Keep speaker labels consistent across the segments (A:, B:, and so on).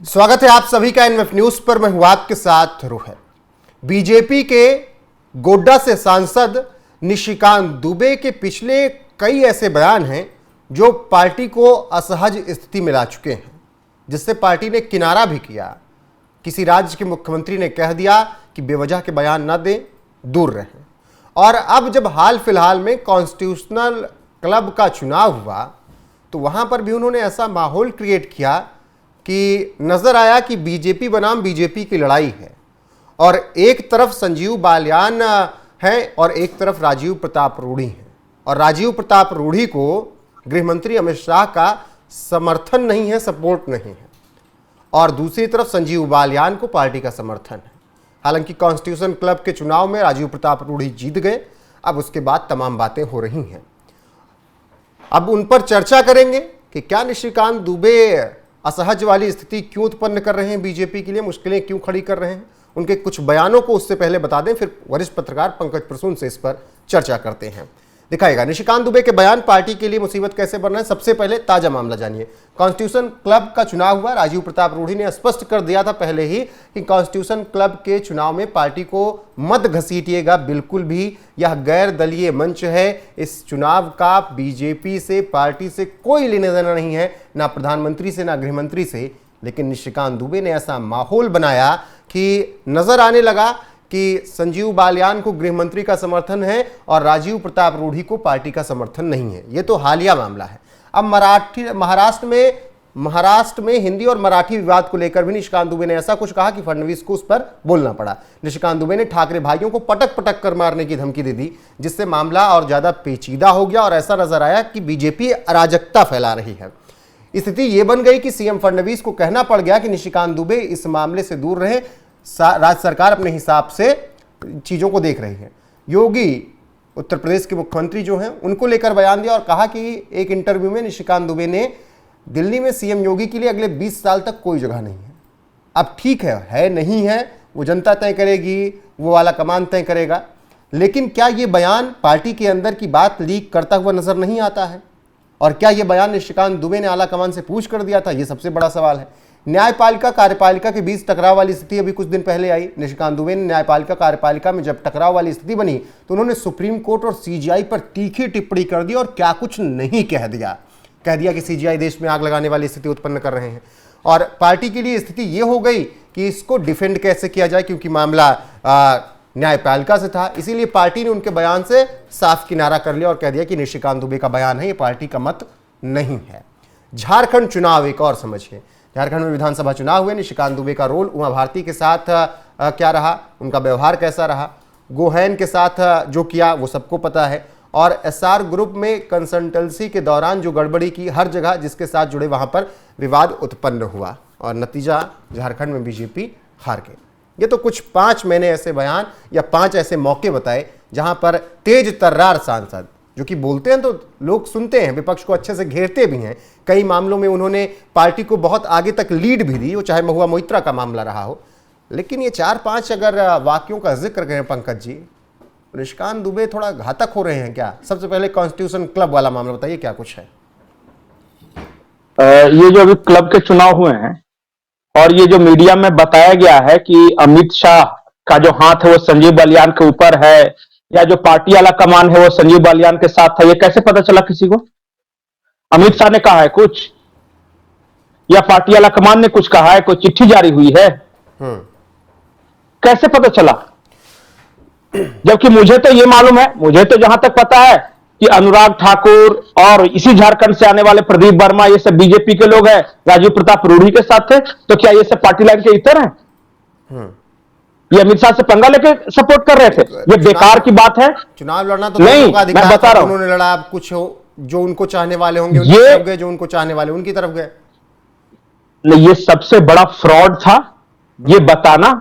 A: स्वागत है आप सभी का एनएफ न्यूज पर। मैं हूं आपके साथ रोहन। बीजेपी के गोड्डा से सांसद निशिकांत दुबे के पिछले कई ऐसे बयान हैं जो पार्टी को असहज स्थिति में ला चुके हैं, जिससे पार्टी ने किनारा भी किया। किसी राज्य के मुख्यमंत्री ने कह दिया कि बेवजह के बयान न दें, दूर रहें। और अब जब हाल फिलहाल में कॉन्स्टिट्यूशनल क्लब का चुनाव हुआ तो वहां पर भी उन्होंने ऐसा माहौल क्रिएट किया कि नजर आया कि बीजेपी बनाम बीजेपी की लड़ाई है, और एक तरफ संजीव बालियान है और एक तरफ राजीव प्रताप रूढ़ी है। और राजीव प्रताप रूढ़ी को गृहमंत्री अमित शाह का समर्थन नहीं है, सपोर्ट नहीं है, और दूसरी तरफ संजीव बालियान को पार्टी का समर्थन है। हालांकि कॉन्स्टिट्यूशन क्लब के चुनाव में राजीव प्रताप रूढ़ी जीत गए। अब उसके बाद तमाम बातें हो रही हैं। अब उन पर चर्चा करेंगे कि क्या निशिकांत दुबे असहज वाली स्थिति क्यों उत्पन्न कर रहे हैं, बीजेपी के लिए मुश्किलें क्यों खड़ी कर रहे हैं। उनके कुछ बयानों को उससे पहले बता दें, फिर वरिष्ठ पत्रकार पंकज प्रसून से इस पर चर्चा करते हैं। दिखाएगा निशिकांत दुबे के बयान पार्टी के लिए मुसीबत कैसे बन रहे हैं। सबसे पहले ताजा मामला जानिए। कॉन्स्टिट्यूशन क्लब का चुनाव हुआ। राजीव प्रताप रूढ़ी ने स्पष्ट कर दिया था पहले ही कि कॉन्स्टिट्यूशन क्लब के चुनाव में पार्टी को मत घसीटिएगा, बिल्कुल भी यह गैर दलीय मंच है। इस चुनाव का बीजेपी से, पार्टी से कोई लेना देना नहीं है, ना प्रधानमंत्री से, ना गृहमंत्री से। लेकिन निशिकांत दुबे ने ऐसा माहौल बनाया कि नजर आने लगा कि संजीव बालियान को गृहमंत्री का समर्थन है और राजीव प्रताप रूढ़ी को पार्टी का समर्थन नहीं है। यह तो हालिया मामला है। अब महाराष्ट्र में हिंदी और मराठी विवाद को लेकर भी निशिकांत दुबे ने ऐसा कुछ कहा कि फडणवीस को उस पर बोलना पड़ा। निशिकांत दुबे ने ठाकरे भाइयों को पटक पटक कर मारने की धमकी दे दी, जिससे मामला और ज्यादा पेचीदा हो गया और ऐसा नजर आया कि बीजेपी अराजकता फैला रही है। स्थिति यह बन गई कि सीएम फडणवीस को कहना पड़ गया कि निशिकांत दुबे इस मामले से दूर रहे। राज्य सरकार अपने हिसाब से चीजों को देख रही है। योगी उत्तर प्रदेश के मुख्यमंत्री जो हैं उनको लेकर बयान दिया और कहा कि एक इंटरव्यू में निशिकांत दुबे ने दिल्ली में सीएम योगी के लिए अगले 20 साल तक कोई जगह नहीं है। अब ठीक है नहीं है, वो जनता तय करेगी, वो वाला कमान तय करेगा। लेकिन क्या ये बयान पार्टी के अंदर की बात लीक करता हुआ नजर नहीं आता है? और क्या ये बयान निशिकांत दुबे ने आला कमान से पूछ कर दिया था? ये सबसे बड़ा सवाल है। न्यायपालिका कार्यपालिका के बीच टकराव वाली स्थिति अभी कुछ दिन पहले आई। निशिकांत दुबे ने न्यायपालिका कार्यपालिका में जब टकराव वाली स्थिति बनी तो उन्होंने सुप्रीम कोर्ट और सीजीआई पर तीखी टिप्पणी कर दी और क्या कुछ नहीं कह दिया कि सीजीआई देश में आग लगाने वाली स्थिति उत्पन्न कर रहे हैं। और पार्टी के लिए स्थिति यह हो गई कि इसको डिफेंड कैसे किया जाए, क्योंकि मामला न्यायपालिका से था। इसीलिए पार्टी ने उनके बयान से साफ किनारा कर लिया और कह दिया कि निशिकांत दुबे का बयान है, ये पार्टी का मत नहीं है। झारखंड चुनाव एक और समझिए। झारखंड में विधानसभा चुनाव हुए। निशिकांत दुबे का रोल उमा भारती के साथ क्या रहा, उनका व्यवहार कैसा रहा, गोहैन के साथ जो किया वो सबको पता है। और एसआर ग्रुप में कंसल्टेंसी के दौरान जो गड़बड़ी की, हर जगह जिसके साथ जुड़े वहां पर विवाद उत्पन्न हुआ और नतीजा झारखंड में बीजेपी हार गई। ये तो कुछ 5 मैंने ऐसे बयान या 5 ऐसे मौके बताए जहां पर तेज तर्रार सांसद जो कि बोलते हैं तो लोग सुनते हैं, विपक्ष को अच्छे से घेरते भी हैं। कई मामलों में उन्होंने पार्टी को बहुत आगे तक लीड भी दी, वो चाहे महुआ मोइत्रा का मामला रहा हो। लेकिन ये 4-5 अगर वाक्यों का जिक्र करें पंकज जी, निशिकांत दुबे थोड़ा घातक हो रहे हैं क्या? सबसे पहले कॉन्स्टिट्यूशन क्लब वाला मामला बताइए, क्या कुछ है?
B: ये जो अभी क्लब के चुनाव हुए हैं और ये जो मीडिया में बताया गया है कि अमित शाह का जो हाथ है वो संजीव बालियान के ऊपर है, या जो पार्टी वाला कमान है वो संजीव बालियान के साथ था, ये कैसे पता चला किसी को? अमित शाह ने कहा है कुछ, या पार्टी वाला कमान ने कुछ कहा है? कोई चिट्ठी जारी हुई है? कैसे पता चला? जबकि मुझे तो ये मालूम है, मुझे तो जहां तक पता है कि अनुराग ठाकुर और इसी झारखंड से आने वाले प्रदीप वर्मा, ये सब बीजेपी के लोग हैं, राजीव प्रताप रूढ़ी के साथ थे। तो क्या ये सब पार्टी लाइन के इतर हैं? ये अमित शाह से पंगा लेके सपोर्ट कर रहे थे? ये बेकार की बात है।
A: चुनाव लड़ना तो
B: नहीं, मैं बता रहा हूं,
A: उन्होंने लड़ा। कुछ जो उनको चाहने वाले होंगे उनकी तरफ गए, जो उनको चाहने वाले उनकी तरफ गए।
B: ये सबसे बड़ा फ्रॉड था, ये बताना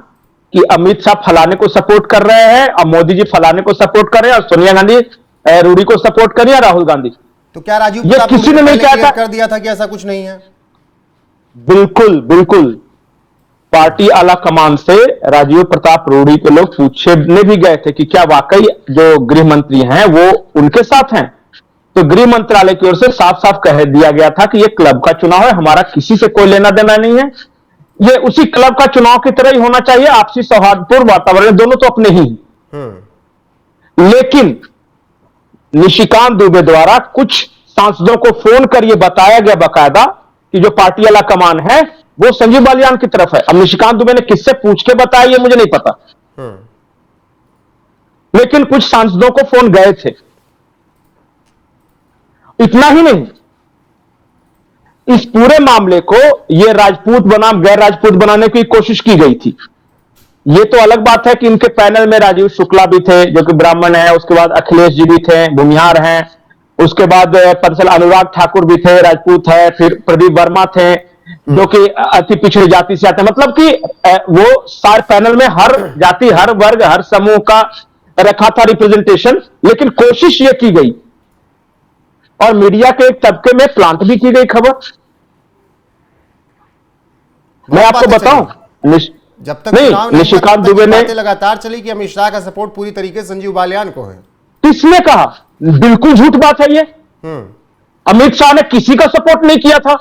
B: कि अमित शाह फलाने को सपोर्ट कर रहे हैं और मोदी जी फलाने को सपोर्ट कर रहे हैं और सोनिया गांधी रूढ़ी को सपोर्ट कर रही है, राहुल गांधी।
A: तो क्या राजीव
B: ये किसी ने नहीं कहा
A: कर दिया था कि ऐसा कुछ नहीं है?
B: बिल्कुल पार्टी आला कमान से राजीव प्रताप रूढ़ी के लोग पूछने भी गए थे कि क्या वाकई जो गृह मंत्री हैं वो उनके साथ हैं। तो गृह मंत्रालय की ओर से साफ साफ कह दिया गया था कि ये क्लब का चुनाव है, हमारा किसी से कोई लेना देना नहीं है। ये उसी क्लब का चुनाव की तरह ही होना चाहिए, आपसी सौहार्दपूर्ण वातावरण, दोनों तो अपने ही हैं। लेकिन निशिकांत दुबे द्वारा कुछ सांसदों को फोन कर यह बताया गया बाकायदा कि जो पार्टी वाला कमान है वो संजीव बालियान की तरफ है। अब निशिकांत दुबे ने किससे पूछ के बताया ये मुझे नहीं पता, लेकिन कुछ सांसदों को फोन गए थे। इतना ही नहीं, इस पूरे मामले को यह राजपूत बनाम गैर राजपूत बनाने की कोशिश की गई थी। यह तो अलग बात है कि इनके पैनल में राजीव शुक्ला भी थे जो कि ब्राह्मण है, उसके बाद अखिलेश जी भी थे, भूमिहार हैं, उसके बाद पंसल अनुराग ठाकुर भी थे, राजपूत है, फिर प्रदीप वर्मा थे जो कि अति पिछड़ी जाति से आते हैं। मतलब कि वो सारे पैनल में हर जाति, हर वर्ग, हर समूह का रखा था रिप्रेजेंटेशन, लेकिन कोशिश यह की गई और मीडिया के एक तबके में प्लांट भी की गई खबर। मैं आपको बताऊं,
A: जब तक
B: नहीं, निशिकांत दुबे ने
A: लगातार चली कि अमित शाह का सपोर्ट पूरी तरीके से संजीव बालियान को है।
B: किसने कहा? बिल्कुल झूठ बात है ये। अमित शाह ने किसी का सपोर्ट नहीं किया था।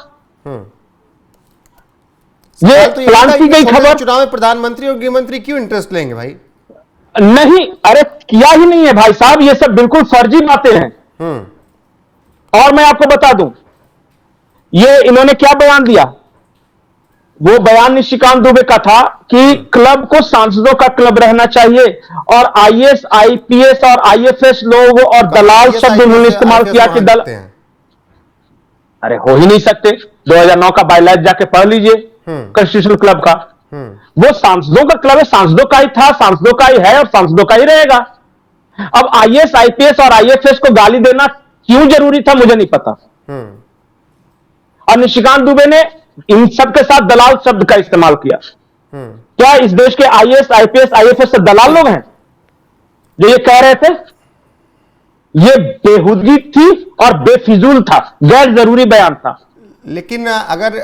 B: ये
A: तो
B: प्लान की गई खबर।
A: चुनाव में प्रधानमंत्री और गृहमंत्री क्यों इंटरेस्ट लेंगे भाई?
B: नहीं, अरे किया ही नहीं है भाई साहब, ये सब बिल्कुल फर्जी बातें हैं। और मैं आपको बता दूं, ये इन्होंने क्या बयान दिया, वो बयान निशिकांत दुबे का था कि क्लब को सांसदों का क्लब रहना चाहिए और आईएएस, आईपीएस और आईएफएस लोग और दलाल शब्द उन्होंने इस्तेमाल किया कि दल, अरे हो ही नहीं सकते। 2009 का बायलॉज जाके पढ़ लीजिए कॉन्स्टिट्यूशनल क्लब का। वो सांसदों का क्लब है, सांसदों का ही था, सांसदों का ही है और सांसदों का ही रहेगा। अब आईएएस, आईपीएस और आईएफएस को गाली देना क्यों जरूरी था मुझे नहीं पता। और निशिकांत दुबे ने इन सब के साथ दलाल शब्द का इस्तेमाल किया। क्या इस देश के आईएएस, आईपीएस, आईएफएस से दलाल लोग हैं जो ये कह रहे थे? ये बेहुदगी थी और बेफिजूल था, गैर जरूरी बयान था।
A: लेकिन अगर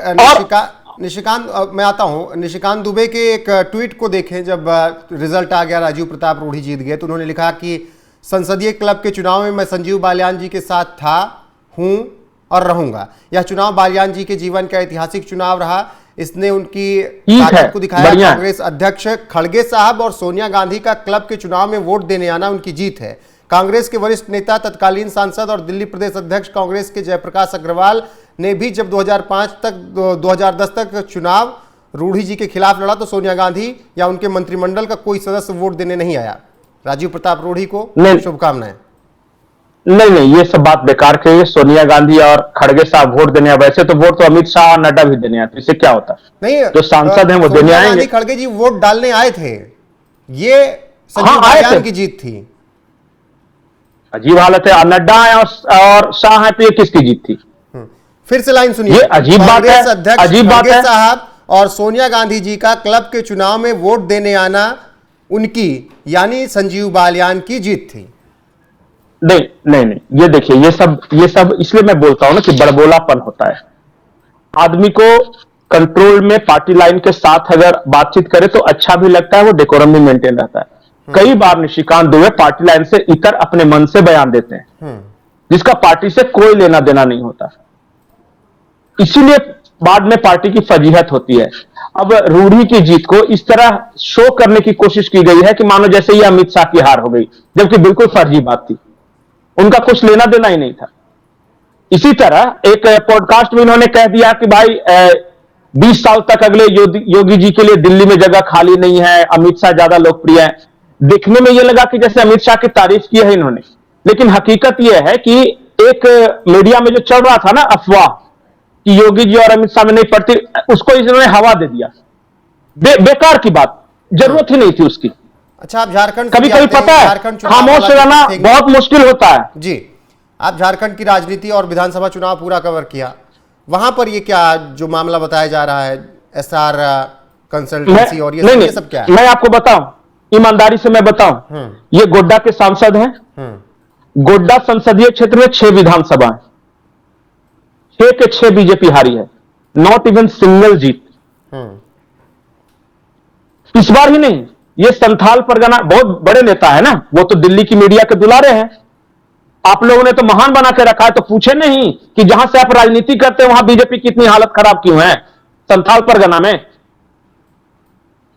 A: निशिकांत, मैं आता हूं, निशिकांत दुबे के एक ट्वीट को देखें, जब रिजल्ट आ गया, राजीव प्रताप रूढ़ी जीत गए, तो उन्होंने लिखा कि संसदीय क्लब के चुनाव में मैं संजीव बालियान जी के साथ था, हूं और रहूंगा। यह चुनाव बालियान जी के जीवन का ऐतिहासिक चुनाव रहा। इसने उनकी ताकत को दिखाया। कांग्रेस अध्यक्ष खड़गे साहब और सोनिया गांधी का क्लब के चुनाव में वोट देने आना उनकी जीत है। कांग्रेस के वरिष्ठ नेता, तत्कालीन सांसद और दिल्ली प्रदेश अध्यक्ष कांग्रेस के जयप्रकाश अग्रवाल ने भी जब 2010 तक चुनाव रूढ़ी जी के खिलाफ लड़ा तो सोनिया गांधी या उनके मंत्रिमंडल का कोई सदस्य वोट देने नहीं आया। राजीव प्रताप रूढ़ी को शुभकामनाएं।
B: नहीं, ये सब बात बेकार के। ये सोनिया गांधी और खड़गे साहब वोट देने, वैसे तो वोट तो अमित शाह और नड्डा भी देने आते, इससे क्या होता? नहीं, जो सांसद हैं वो देने आएंगे।
A: खड़गे जी वोट डालने आए थे, ये संजीव बालियान की जीत थी।
B: अजीब हालत है, नड्डा है और शाह है, तो ये किसकी जीत थी?
A: फिर से लाइन सुनिए।
B: ये अजीब बात है, अजीब बात है।
A: साहब और सोनिया गांधी जी का क्लब के चुनाव में वोट देने आना उनकी, यानी संजीव बालियान की जीत थी।
B: नहीं, ये देखिए, ये सब इसलिए मैं बोलता हूं ना कि बड़बोलापन होता है। आदमी को कंट्रोल में पार्टी लाइन के साथ अगर बातचीत करे तो अच्छा भी लगता है, वो डेकोरम भी मेंटेन रहता है। कई बार निशिकांत दुबे पार्टी लाइन से इतर अपने मन से बयान देते हैं जिसका पार्टी से कोई लेना देना नहीं होता, इसीलिए बाद में पार्टी की फजीहत होती है। अब रूढ़ी की जीत को इस तरह शो करने की कोशिश की गई है कि मानो जैसे ये अमित शाह की हार हो गई, जबकि बिल्कुल फर्जी बात थी, उनका कुछ लेना देना ही नहीं था। इसी तरह एक पॉडकास्ट में इन्होंने कह दिया कि भाई 20 साल तक अगले योगी जी के लिए दिल्ली में जगह खाली नहीं है, अमित शाह ज्यादा लोकप्रिय है। देखने में यह लगा कि जैसे अमित शाह की तारीफ की है इन्होंने, लेकिन हकीकत यह है कि एक मीडिया में जो चल रहा था ना अफवाह कि योगी जी और अमित शाह में नहीं पड़ती, उसको इन्होंने हवा दे दिया। बेकार की बात, जरूरत ही नहीं थी उसकी।
A: अच्छा, आप झारखंड
B: कभी कभी पता है खामोश रहना बहुत मुश्किल होता है जी।
A: आप झारखंड की राजनीति और विधानसभा चुनाव पूरा कवर किया, वहां पर ये क्या जो मामला बताया जा रहा है, एसआर कंसल्टेंसी और ये सब क्या है?
B: मैं आपको बताऊं, ईमानदारी से मैं बताऊं, ये गोड्डा के सांसद हैं। गोड्डा संसदीय क्षेत्र में 6 विधानसभा है, 6 के 6 बीजेपी हारी है, नॉट इवन सिंगल जीत। इस बार ही नहीं, ये संथाल परगना, बहुत बड़े नेता है ना, वो तो दिल्ली की मीडिया के दुलारे हैं। आप लोगों ने तो महान बना के रखा है, तो पूछे नहीं कि जहां से आप राजनीति करते हैं वहां बीजेपी की इतनी हालत खराब क्यों है संथाल परगना में?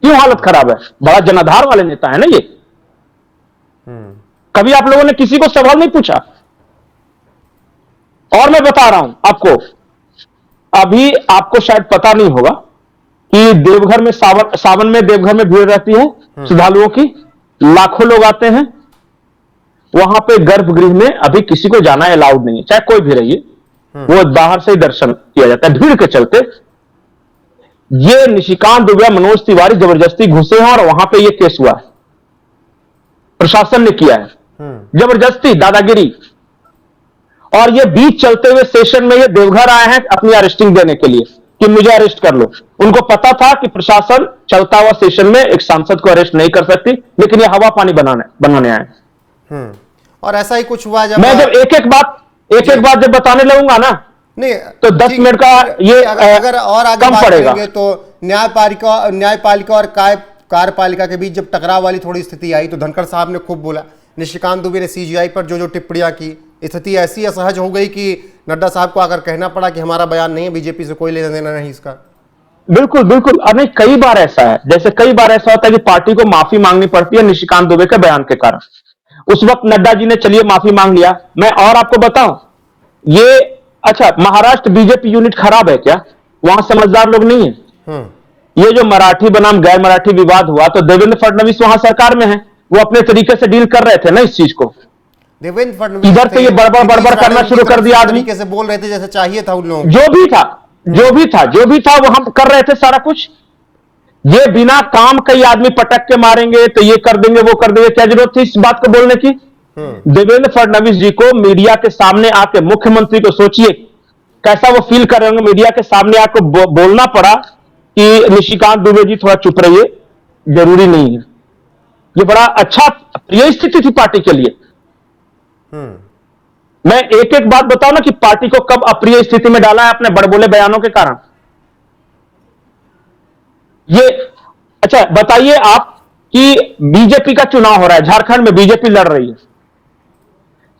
B: क्यों हालत खराब है? बड़ा जनाधार वाले नेता है ना ये। कभी आप लोगों ने किसी को सवाल नहीं पूछा? और मैं बता रहा हूं आपको, अभी आपको शायद पता नहीं होगा कि देवघर में सावन में देवघर में भीड़ रहती है श्रद्धालुओं की, लाखों लोग आते हैं वहां पे। गर्भगृह में अभी किसी को जाना अलाउड नहीं है, चाहे कोई भी रहिए, वो बाहर से ही दर्शन किया जाता है भीड़ के चलते। ये निशिकांत दुबे, मनोज तिवारी जबरदस्ती घुसे हैं और वहां पे ये केस हुआ है, प्रशासन ने किया है जबरदस्ती, दादागिरी। और ये बीच चलते हुए सेशन में ये देवघर आए हैं अपनी अरेस्टिंग देने के लिए कि मुझे अरेस्ट कर लो। उनको पता था कि प्रशासन चलता हुआ सेशन में एक सांसद को अरेस्ट नहीं कर सकती, लेकिन ये हवा पानी बनाने आए।
A: और ऐसा ही कुछ हुआ जब
B: मैं जब एक एक बात जब बताने लगूंगा ना,
A: नहीं
B: तो 10 मिनट का ये
A: अगर और आगे
B: कम
A: बात
B: पड़ेगा।
A: करेंगे तो न्यायपालिका और कार्यपालिका के बीच जब टकराव वाली थोड़ी स्थिति आई तो धनखड़ साहब ने खूब बोला, निशिकांत दुबे ने सीजीआई पर जो जो टिप्पणियां की, स्थिति ऐसी असहज हो गई कि नड्डा साहब को आकर कहना पड़ा कि हमारा बयान नहीं है, बीजेपी से कोई लेना देना नहीं इसका।
B: बिल्कुल बिल्कुल। और नहीं, कई बार ऐसा है, जैसे कई बार ऐसा होता है कि पार्टी को माफी मांगनी पड़ती है निशिकांत दुबे के बयान के कारण। उस वक्त नड्डा जी ने चलिए माफी मांग लिया। मैं और आपको बताऊं, ये अच्छा महाराष्ट्र बीजेपी यूनिट खराब है क्या? वहां समझदार लोग नहीं है। ये जो मराठी बनाम गैर मराठी विवाद हुआ, तो देवेंद्र फडणवीस वहां सरकार में है, वो अपने तरीके से डील कर रहे थे ना इस चीज को।
A: देवेंद्र फडणवीस
B: इधर से ये बड़बड़ करना शुरू कर दिया आदमी,
A: कैसे बोल रहे थे जैसे चाहिए था उन लोगों को।
B: जो भी था वो हम कर रहे थे सारा कुछ। ये बिना काम कई आदमी पटक के मारेंगे तो ये कर देंगे वो कर देंगे, क्या जरूरत थी इस बात को बोलने की? देवेंद्र फडणवीस जी को मीडिया के सामने आके, मुख्यमंत्री को सोचिए कैसा वो फील कर रहे होंगे, मीडिया के सामने आकर बोलना पड़ा कि निशिकांत दुबे जी थोड़ा चुप रहिए, जरूरी नहीं है। ये बड़ा अच्छा प्रिय स्थिति थी पार्टी के लिए। मैं एक एक बात बताऊं ना कि पार्टी को कब अप्रिय स्थिति में डाला है अपने बड़बोले बयानों के कारण। ये अच्छा बताइए आप कि बीजेपी का चुनाव हो रहा है, झारखंड में बीजेपी लड़ रही है,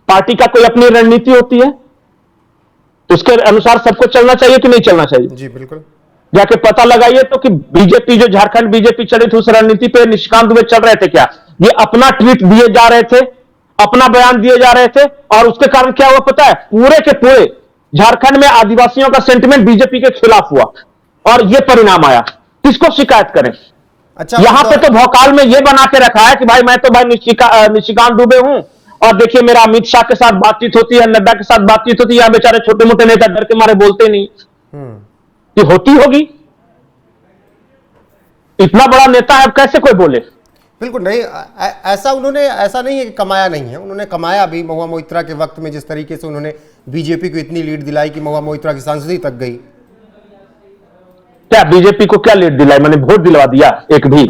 B: पार्टी का कोई अपनी रणनीति होती है, तो उसके अनुसार सबको चलना चाहिए कि नहीं चलना चाहिए?
A: जी बिल्कुल।
B: जाके पता लगाइए तो कि बीजेपी जो झारखंड बीजेपी चली थी उस रणनीति पे निशिकांत दुबे चल रहे थे क्या? ये अपना ट्वीट दिए जा रहे थे, अपना बयान दिए जा रहे थे, और उसके कारण क्या हुआ पता है? पूरे के पूरे झारखंड में आदिवासियों का सेंटिमेंट बीजेपी के खिलाफ हुआ और ये परिणाम आया। किसको शिकायत करें?
A: अच्छा,
B: यहां पे तो भौकाल में ये बना के रखा है कि भाई मैं तो भाई निशिकांत दुबे हूं, और देखिए मेरा अमित शाह के साथ बातचीत होती है, नड्डा के साथ बातचीत होती है, यहां बेचारे छोटे मोटे नेता डर के मारे बोलते नहीं। ये होती होगी, इतना बड़ा है, अब कैसे कोई बोले?
A: बिल्कुल नहीं, ऐसा उन्होंने, ऐसा नहीं है कि कमाया नहीं है, उन्होंने कमाया भी। महुआ मोइत्रा के वक्त में जिस तरीके से उन्होंने बीजेपी को इतनी लीड दिलाई कि महुआ मोइत्रा की सांसदी तक गई।
B: क्या बीजेपी को क्या लीड दिलाई? मैंने वोट दिलवा दिया एक भी?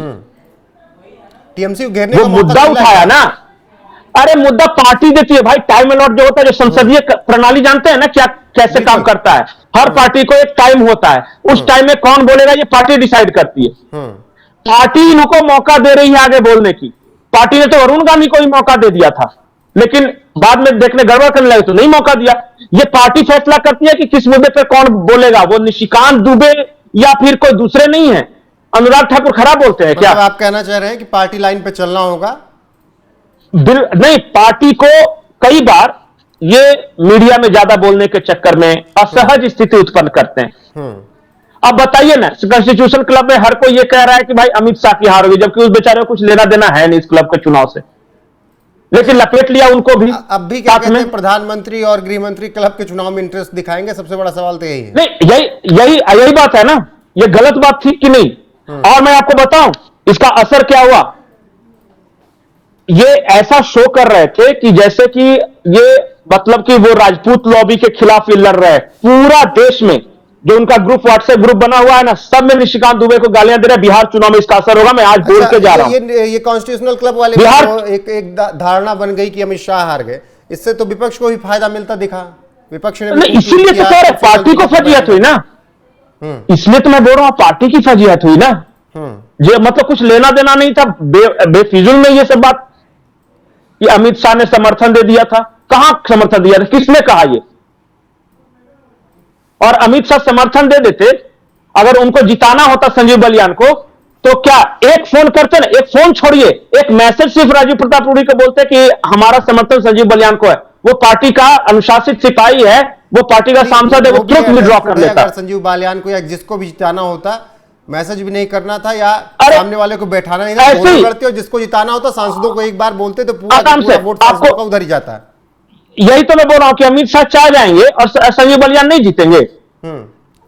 A: टीएमसी को घेरने
B: वो
A: का मौका
B: मुद्दा
A: मिला
B: उठाया
A: है।
B: ना। अरे मुद्दा पार्टी देती है भाई, टाइम अलॉट जो होता है, जो संसदीय प्रणाली जानते हैं ना क्या कैसे काम करता है। हर पार्टी को एक टाइम होता है, उस टाइम में कौन बोलेगा ये पार्टी डिसाइड करती है। पार्टी इनको मौका दे रही है आगे बोलने की। पार्टी ने तो अरुण गांधी को ही मौका दे दिया था, लेकिन बाद में देखने गड़बड़ करने लगे तो नहीं मौका दिया। ये पार्टी फैसला करती है कि किस मुद्दे पर कौन बोलेगा, वो निशिकांत दुबे या फिर कोई दूसरे नहीं है। अनुराग ठाकुर खराब बोलते हैं क्या?
A: आप कहना चाह रहे हैं कि पार्टी लाइन पे चलना होगा?
B: नहीं, पार्टी को कई बार ये मीडिया में ज्यादा बोलने के चक्कर में असहज स्थिति उत्पन्न करते हैं। अब बताइए ना, कॉन्स्टिट्यूशन क्लब में हर कोई ये कह रहा है कि भाई अमित शाह की हार होगी, जबकि उस बेचारे को कुछ लेना देना है नहीं इस क्लब के चुनाव से, लेकिन लपेट लिया उनको भी।
A: अब भी क्या कहते हैं, प्रधानमंत्री और गृह मंत्री क्लब के चुनाव में इंटरेस्ट दिखाएंगे? सबसे बड़ा सवाल तो यही है।
B: नहीं, यही बात है ना, ये गलत बात थी कि नहीं? और मैं आपको बताऊं इसका असर क्या हुआ। ये ऐसा शो कर रहे थे कि जैसे कि ये मतलब कि वो राजपूत लॉबी के खिलाफ ये लड़ रहे हैं। पूरा देश में जो उनका ग्रुप, व्हाट्सएप ग्रुप बना हुआ है ना, सब में निशिकांत दुबे को गालियां दे रहे हैं। बिहार चुनाव में इसका असर होगा, मैं आज बोल के जा रहा हूं।
A: ये कॉन्स्टिट्यूशनल क्लब वाले
B: बिहार
A: एक धारणा बन गई कि अमित शाह हार गए, इससे तो विपक्ष को भी फायदा मिलता दिखा। विपक्ष ने
B: इसीलिए तो कह रहे पार्टी को फजीहत हुई ना, इसलिए तो मैं बोल रहा हूं पार्टी की फजीहत हुई ना। जो मतलब कुछ लेना देना नहीं था, बेफिजुल में ये सब बात कि अमित शाह ने समर्थन दे दिया था। कहां समर्थन दिया था? किसने कहा ये? और अमित शाह समर्थन दे देते, अगर उनको जिताना होता संजीव बलियान को, तो क्या एक फोन करते ना, एक फोन छोड़िए, एक मैसेज सिर्फ राजीव प्रताप रूढ़ी को बोलते कि हमारा समर्थन संजीव बलियान को है, वो पार्टी का अनुशासित सिपाही है, वो पार्टी का सांसद है, वो तुरंत विड्रॉ कर लेता।
A: अगर संजीव बालियान को या जिसको भी जिताना होता, मैसेज भी नहीं करना था या सामने वाले को बैठाना नहीं था, दोनों करते, और जिसको जिताना होता सांसदों को एक बार बोलते तो पूरा वोट सांसदों का उधर ही जाता है।
B: यही तो मैं बोल रहा हूं कि अमित शाह चाह जाएंगे और संजीव बलियान नहीं जीतेंगे।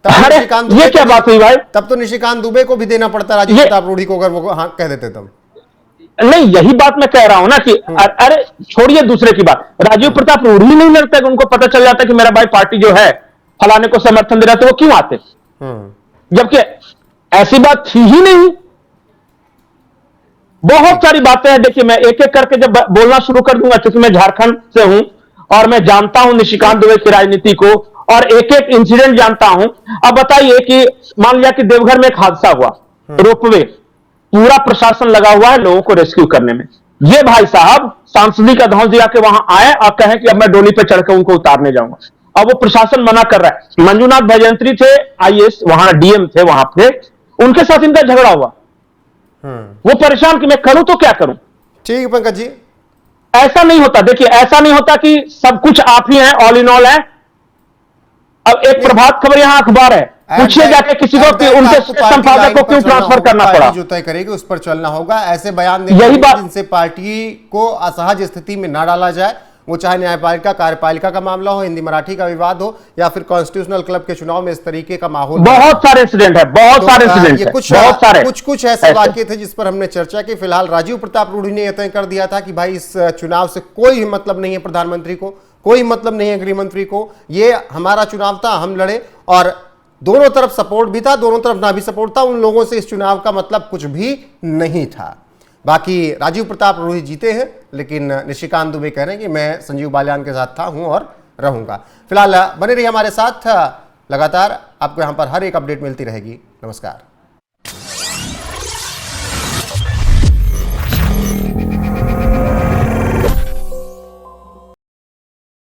A: अरे
B: ये क्या बात हुई भाई?
A: तब तो निशिकांत दुबे को भी देना पड़ता राजीव प्रताप रूढ़ी को, अगर वो हाँ कह देते तब।
B: नहीं, यही बात मैं कह रहा हूं ना कि अरे छोड़िए दूसरे की बात, राजीव प्रताप रूढ़ी नहीं लड़ते, उनको पता चल जाता कि मेरा भाई पार्टी जो है फलाने को समर्थन दे रहा, तो वो क्यों आते? जबकि ऐसी बात थी ही नहीं। बहुत सारी बातें हैं, देखिए मैं एक एक करके जब बोलना शुरू कर दूंगा, क्योंकि मैं झारखंड से हूं और मैं जानता हूं निशिकांत दुबे की राजनीति को और एक एक इंसिडेंट जानता हूं। अब बताइए कि मान लिया कि देवघर में एक हादसा हुआ, रोपवे, पूरा प्रशासन लगा हुआ है लोगों को रेस्क्यू करने में, ये भाई साहब सांसदी का धौंस दिया के वहां आए और कहें कि अब मैं डोली पे चढ़कर उनको उतारने जाऊंगा, अब वो प्रशासन मना कर रहा है। मंजूनाथ भजंत्री थे आईएएस, वहां डीएम थे, वहां पे उनके साथ इनका झगड़ा हुआ, वो परेशान कि मैं करूं तो क्या करूं।
A: ठीक है पंकज जी,
B: ऐसा नहीं होता, देखिए ऐसा नहीं होता कि सब कुछ आप ही हैं, ऑल इन ऑल है। अब एक प्रभात खबर यहां अखबार है, पूछिए जाके किसी को कि उनके संपादक को क्यों ट्रांसफर करना पड़ा।
A: जो तय करेगी उस पर चलना होगा, ऐसे बयान देने
B: यही बात,
A: जिनसे पार्टी को असहज स्थिति में ना डाला जाए, वो चाहे न्यायपालिका कार्यपालिका का मामला हो, हिंदी मराठी का विवाद हो, या फिर कॉन्स्टिट्यूशनल क्लब के चुनाव में इस तरीके का माहौल।
B: बहुत सारे इंसिडेंट है, बहुत सारे इंसिडेंट है, बहुत सारे
A: कुछ ऐसे वाक्य थे जिस पर हमने चर्चा की। फिलहाल राजीव प्रताप रूढ़ी ने यह तय कर दिया था कि भाई इस चुनाव से कोई मतलब नहीं है प्रधानमंत्री को, कोई मतलब नहीं है गृह मंत्री को, ये हमारा चुनाव था, हम लड़े, और दोनों तरफ सपोर्ट भी था, दोनों तरफ ना भी सपोर्ट था, उन लोगों से इस चुनाव का मतलब कुछ भी नहीं था। बाकी राजीव प्रताप रूढ़ी जीते हैं, लेकिन निशिकांत दुबे कह रहे हैं कि मैं संजीव बालियान के साथ था, हूं और रहूंगा। फिलहाल बने रहिए हमारे साथ, लगातार आपको यहां पर हर एक अपडेट मिलती रहेगी। नमस्कार।